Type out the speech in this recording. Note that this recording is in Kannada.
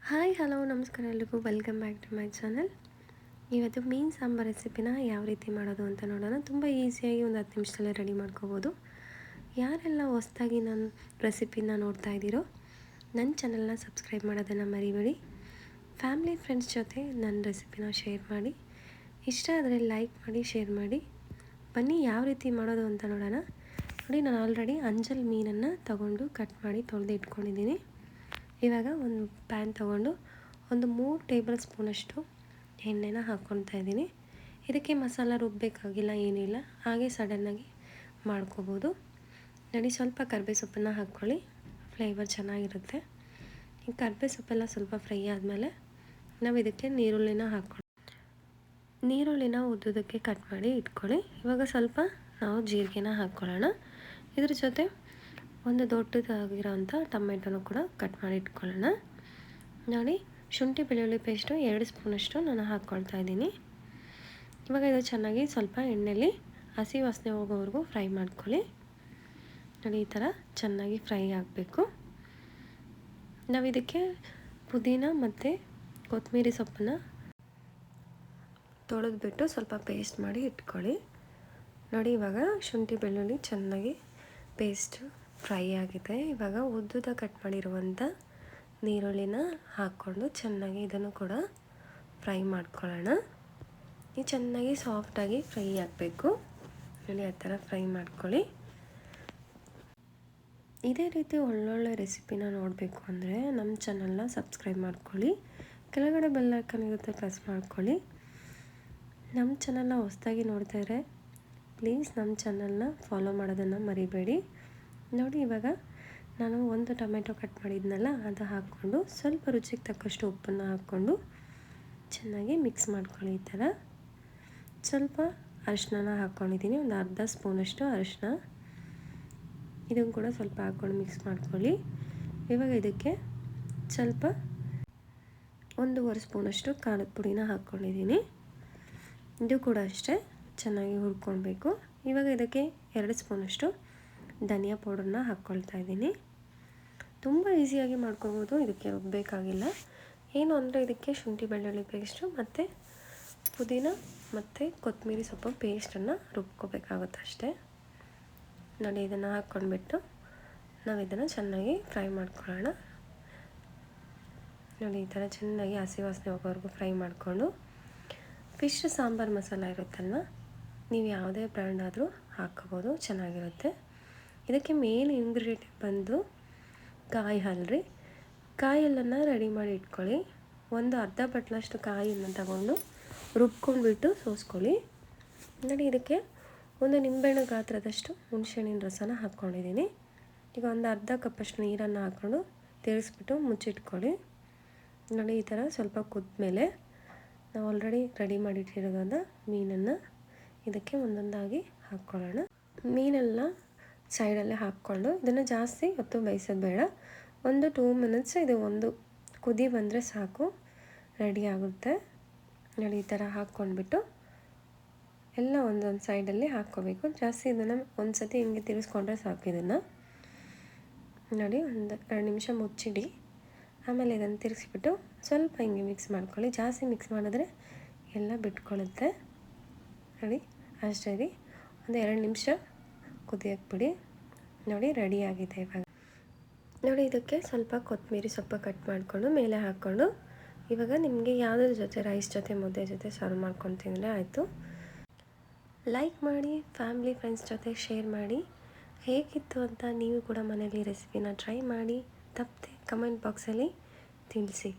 ಹಾಯ್ ಹಲೋ ನಮಸ್ಕಾರ ಎಲ್ರಿಗೂ welcome back to my channel. ಇವತ್ತು ಮೀನು ಸಾಂಬಾರು ರೆಸಿಪಿನ ಯಾವ ರೀತಿ ಮಾಡೋದು ಅಂತ ನೋಡೋಣ. ತುಂಬ ಈಸಿಯಾಗಿ ಒಂದು 10 ನಿಮಿಷದಲ್ಲೇ ರೆಡಿ ಮಾಡ್ಕೋಬೋದು. ಯಾರೆಲ್ಲ ಹೊಸ್ದಾಗಿ ನನ್ನ ರೆಸಿಪಿನ ನೋಡ್ತಾ ಇದ್ದೀರೋ ನನ್ನ ಚಾನಲ್ನ ಸಬ್ಸ್ಕ್ರೈಬ್ ಮಾಡೋದನ್ನು ಮರಿಬೇಡಿ. ಫ್ಯಾಮಿಲಿ ಫ್ರೆಂಡ್ಸ್ ಜೊತೆ ನನ್ನ ರೆಸಿಪಿನ ಶೇರ್ ಮಾಡಿ. ಇಷ್ಟ ಆದರೆ ಲೈಕ್ ಮಾಡಿ, ಶೇರ್ ಮಾಡಿ. ಬನ್ನಿ ಯಾವ ರೀತಿ ಮಾಡೋದು ಅಂತ ನೋಡೋಣ. ನೋಡಿ, ನಾನು ಆಲ್ರೆಡಿ ಅಂಜಲ್ ಮೀನನ್ನು ತಗೊಂಡು ಕಟ್ ಮಾಡಿ ತೊಳೆದು ಇಟ್ಕೊಂಡಿದ್ದೀನಿ. ಇವಾಗ ಒಂದು ಪ್ಯಾನ್ ತೊಗೊಂಡು ಒಂದು 3 ಟೇಬಲ್ ಸ್ಪೂನಷ್ಟು ಎಣ್ಣೆನ ಹಾಕ್ಕೊಳ್ತಾ ಇದ್ದೀನಿ. ಇದಕ್ಕೆ ಮಸಾಲ ರುಬ್ಬಬೇಕಾಗಿಲ್ಲ, ಏನಿಲ್ಲ, ಹಾಗೆ ಸಡನ್ನಾಗಿ ಮಾಡ್ಕೋಬೋದು. ನೋಡಿ, ಸ್ವಲ್ಪ ಕರಿಬೇವು ಸೊಪ್ಪನ್ನು ಹಾಕ್ಕೊಳ್ಳಿ, ಫ್ಲೇವರ್ ಚೆನ್ನಾಗಿರುತ್ತೆ. ಈ ಕರಿಬೇವು ಸೊಪ್ಪೆಲ್ಲ ಸ್ವಲ್ಪ ಫ್ರೈ ಆದಮೇಲೆ ನಾವು ಇದಕ್ಕೆ ನೀರುಳ್ಳಿನ ಉದ್ದುದಕ್ಕೆ ಕಟ್ ಮಾಡಿ ಇಟ್ಕೊಳ್ಳಿ. ಇವಾಗ ಸ್ವಲ್ಪ ನಾವು ಜೀರಿಗೆನ ಹಾಕ್ಕೊಳ್ಳೋಣ. ಇದ್ರ ಜೊತೆ ಒಂದು ದೊಡ್ಡದಾಗಿರೋಂಥ ಟೊಮೆಟೊನೂ ಕೂಡ ಕಟ್ ಮಾಡಿ ಇಟ್ಕೊಳ್ಳೋಣ. ನೋಡಿ, ಶುಂಠಿ ಬೆಳ್ಳುಳ್ಳಿ ಪೇಸ್ಟು 2 ಸ್ಪೂನಷ್ಟು ನಾನು ಹಾಕ್ಕೊಳ್ತಾ ಇದ್ದೀನಿ. ಇವಾಗ ಇದು ಚೆನ್ನಾಗಿ ಸ್ವಲ್ಪ ಎಣ್ಣೆಯಲ್ಲಿ ಹಸಿ ವಾಸನೆ ಹೋಗೋವರೆಗೂ ಫ್ರೈ ಮಾಡ್ಕೊಳ್ಳಿ. ನೋಡಿ, ಈ ಥರ ಚೆನ್ನಾಗಿ ಫ್ರೈ ಆಗಬೇಕು. ನಾವು ಇದಕ್ಕೆ ಪುದೀನ ಮತ್ತು ಕೊತ್ತಂಬರಿ ಸೊಪ್ಪನ್ನು ತೊಳೆದ್ಬಿಟ್ಟು ಸ್ವಲ್ಪ ಪೇಸ್ಟ್ ಮಾಡಿ ಇಟ್ಕೊಳ್ಳಿ. ನೋಡಿ, ಇವಾಗ ಶುಂಠಿ ಬೆಳ್ಳುಳ್ಳಿ ಚೆನ್ನಾಗಿ ಪೇಸ್ಟ್ ಫ್ರೈ ಆಗಿದೆ. ಇವಾಗ ಉದ್ದುದ ಕಟ್ ಮಾಡಿರುವಂಥ ನೀರುಳ್ಳಿನ ಹಾಕ್ಕೊಂಡು ಚೆನ್ನಾಗಿ ಇದನ್ನು ಕೂಡ ಫ್ರೈ ಮಾಡ್ಕೊಳ್ಳೋಣ. ಇದು ಚೆನ್ನಾಗಿ ಸಾಫ್ಟಾಗಿ ಫ್ರೈ ಆಗಬೇಕು. ನೋಡಿ, ಆ ಥರ ಫ್ರೈ ಮಾಡ್ಕೊಳ್ಳಿ. ಇದೇ ರೀತಿ ಒಳ್ಳೊಳ್ಳೆ ರೆಸಿಪಿನ ನೋಡಬೇಕು ಅಂದರೆ ನಮ್ಮ ಚಾನಲ್ನ ಸಬ್ಸ್ಕ್ರೈಬ್ ಮಾಡ್ಕೊಳ್ಳಿ. ಕೆಳಗಡೆ ಬೆಲ್ ಐಕಾನ್ ಇರುತ್ತೆ, ಪ್ರೆಸ್ ಮಾಡ್ಕೊಳ್ಳಿ. ನಮ್ಮ ಚಾನಲ್ನ ಹೊಸದಾಗಿ ನೋಡ್ತಾ ಇದ್ದರೆ ಪ್ಲೀಸ್ ನಮ್ಮ ಚಾನಲ್ನ ಫಾಲೋ ಮಾಡೋದನ್ನು ಮರಿಬೇಡಿ. ನೋಡಿ, ಇವಾಗ ನಾನು ಒಂದು ಟೊಮೆಟೊ ಕಟ್ ಮಾಡಿದ್ನಲ್ಲ ಅದು ಹಾಕ್ಕೊಂಡು ಸ್ವಲ್ಪ ರುಚಿಗೆ ತಕ್ಕಷ್ಟು ಉಪ್ಪನ್ನು ಹಾಕ್ಕೊಂಡು ಚೆನ್ನಾಗಿ ಮಿಕ್ಸ್ ಮಾಡ್ಕೊಳ್ಳಿ. ಈ ಥರ ಸ್ವಲ್ಪ ಅರಿಶಿನ ಹಾಕ್ಕೊಂಡಿದ್ದೀನಿ, ಒಂದು ಅರ್ಧ ಸ್ಪೂನಷ್ಟು ಅರಿಶಿನ. ಇದನ್ನು ಕೂಡ ಸ್ವಲ್ಪ ಹಾಕ್ಕೊಂಡು ಮಿಕ್ಸ್ ಮಾಡ್ಕೊಳ್ಳಿ. ಇವಾಗ ಇದಕ್ಕೆ ಸ್ವಲ್ಪ 1.5 ಸ್ಪೂನಷ್ಟು ಖಾರದ ಪುಡಿನ ಹಾಕ್ಕೊಂಡಿದ್ದೀನಿ. ಇದು ಕೂಡ ಅಷ್ಟೇ ಚೆನ್ನಾಗಿ ಹುರ್ಕೊಳ್ಬೇಕು. ಇವಾಗ ಇದಕ್ಕೆ 2 ಸ್ಪೂನಷ್ಟು ಧನಿಯಾ ಪೌಡರ್ನ ಹಾಕ್ಕೊಳ್ತಾ ಇದ್ದೀನಿ. ತುಂಬ ಈಸಿಯಾಗಿ ಮಾಡ್ಕೊಬೋದು, ಇದಕ್ಕೆ ರುಬ್ಬಬೇಕಾಗಿಲ್ಲ. ಏನು ಅಂದರೆ ಇದಕ್ಕೆ ಶುಂಠಿ ಬೆಳ್ಳುಳ್ಳಿ ಪೇಸ್ಟು ಮತ್ತು ಪುದೀನ ಮತ್ತು ಕೊತ್ತಂಬರಿ ಸೊಪ್ಪು ಪೇಸ್ಟನ್ನು ರುಬ್ಕೋಬೇಕಾಗುತ್ತೆ ಅಷ್ಟೇ. ನೋಡಿ, ಇದನ್ನು ಹಾಕ್ಕೊಂಡ್ಬಿಟ್ಟು ನಾವು ಇದನ್ನು ಚೆನ್ನಾಗಿ ಫ್ರೈ ಮಾಡ್ಕೊಳ್ಳೋಣ. ನೋಡಿ, ಈ ಥರ ಚೆನ್ನಾಗಿ ಹಸಿ ವಾಸನೆ ಹೋಗೋವರೆಗೂ ಫ್ರೈ ಮಾಡಿಕೊಂಡು ಫಿಶ್ ಸಾಂಬಾರು ಮಸಾಲ ಇರುತ್ತಲ್ವ, ನೀವು ಯಾವುದೇ ಬ್ರ್ಯಾಂಡ್ ಆದರೂ ಹಾಕ್ಕೋಬೋದು, ಚೆನ್ನಾಗಿರುತ್ತೆ. ಇದಕ್ಕೆ ಮೇನ್ ಇಂಗ್ರೀಡಿಯೆಂಟ್ ಬಂದು ಕಾಯಿ ಹಾಲು. ಕಾಯಿ ಹಾಲನ್ನು ರೆಡಿ ಮಾಡಿ ಇಟ್ಕೊಳ್ಳಿ. ಒಂದು ಅರ್ಧ ಬಟ್ಲಷ್ಟು ಕಾಯಿಯನ್ನು ತಗೊಂಡು ರುಬ್ಕೊಂಡ್ಬಿಟ್ಟು ಸೋಸ್ಕೊಳ್ಳಿ. ನೋಡಿ, ಇದಕ್ಕೆ ಒಂದು ನಿಂಬೆಹಣ್ಣು ಗಾತ್ರದಷ್ಟು ಹುಣಸೆಹಣ್ಣಿನ ರಸನ ಹಾಕ್ಕೊಂಡಿದ್ದೀನಿ. ಈಗ ಒಂದು ಅರ್ಧ ಕಪ್ಪಷ್ಟು ನೀರನ್ನು ಹಾಕ್ಕೊಂಡು ತಿರುಗಿಸ್ಬಿಟ್ಟು ಮುಚ್ಚಿಟ್ಕೊಳ್ಳಿ. ನೋಡಿ, ಈ ಥರ ಸ್ವಲ್ಪ ಕುದ್ಮೇಲೆ ನಾವು ಆಲ್ರೆಡಿ ರೆಡಿ ಮಾಡಿಟ್ಟಿರೋದಾದ ಮೀನನ್ನು ಇದಕ್ಕೆ ಒಂದೊಂದಾಗಿ ಹಾಕ್ಕೊಳ್ಳೋಣ. ಮೀನೆಲ್ಲ ಸೈಡಲ್ಲೇ ಹಾಕ್ಕೊಂಡು ಇದನ್ನು ಜಾಸ್ತಿ ಹೊತ್ತು ಬೇಯಿಸೋದು ಬೇಡ. ಒಂದು 2 ಮಿನಿಟ್ಸ್ ಇದು ಒಂದು ಕುದಿ ಬಂದರೆ ಸಾಕು, ರೆಡಿ ಆಗುತ್ತೆ. ನೋಡಿ, ಈ ಥರ ಹಾಕ್ಕೊಂಡ್ಬಿಟ್ಟು ಎಲ್ಲ ಒಂದೊಂದು ಸೈಡಲ್ಲಿ ಹಾಕ್ಕೋಬೇಕು. ಜಾಸ್ತಿ ಇದನ್ನು ಒಂದು ಸತಿ ಹಿಂಗೆ ತಿರ್ಗಿಸ್ಕೊಂಡ್ರೆ ಸಾಕು. ಇದನ್ನು ನೋಡಿ, ಒಂದು 2 ನಿಮಿಷ ಮುಚ್ಚಿಡಿ. ಆಮೇಲೆ ಇದನ್ನು ತಿರ್ಗಿಸ್ಬಿಟ್ಟು ಸ್ವಲ್ಪ ಹಿಂಗೆ ಮಿಕ್ಸ್ ಮಾಡ್ಕೊಳ್ಳಿ. ಜಾಸ್ತಿ ಮಿಕ್ಸ್ ಮಾಡಿದ್ರೆ ಎಲ್ಲ ಬಿಟ್ಕೊಳ್ಳುತ್ತೆ. ನೋಡಿ, ಅಷ್ಟೇ ರೀ, ಒಂದು 2 ನಿಮಿಷ ಕುದಿಯೋಕ್ಕೆ ಬಿಡಿ. ನೋಡಿ, ರೆಡಿಯಾಗಿದೆ. ಇವಾಗ ನೋಡಿ, ಇದಕ್ಕೆ ಸ್ವಲ್ಪ ಕೊತ್ತಂಬರಿ ಸೊಪ್ಪು ಕಟ್ ಮಾಡಿಕೊಂಡು ಮೇಲೆ ಹಾಕ್ಕೊಂಡು ಇವಾಗ ನಿಮಗೆ ಯಾವುದ್ರ ಜೊತೆ, ರೈಸ್ ಜೊತೆ, ಮುದ್ದೆ ಜೊತೆ ಸರ್ವ್ ಮಾಡ್ಕೊಂಡು ತಿಂದರೆ ಆಯಿತು. ಲೈಕ್ ಮಾಡಿ, ಫ್ಯಾಮಿಲಿ ಫ್ರೆಂಡ್ಸ್ ಜೊತೆ ಶೇರ್ ಮಾಡಿ. ಹೇಗಿತ್ತು ಅಂತ ನೀವು ಕೂಡ ಮನೇಲಿ ರೆಸಿಪಿನ ಟ್ರೈ ಮಾಡಿ, ತಪ್ಪದೆ ಕಮೆಂಟ್ ಬಾಕ್ಸಲ್ಲಿ ತಿಳಿಸಿ.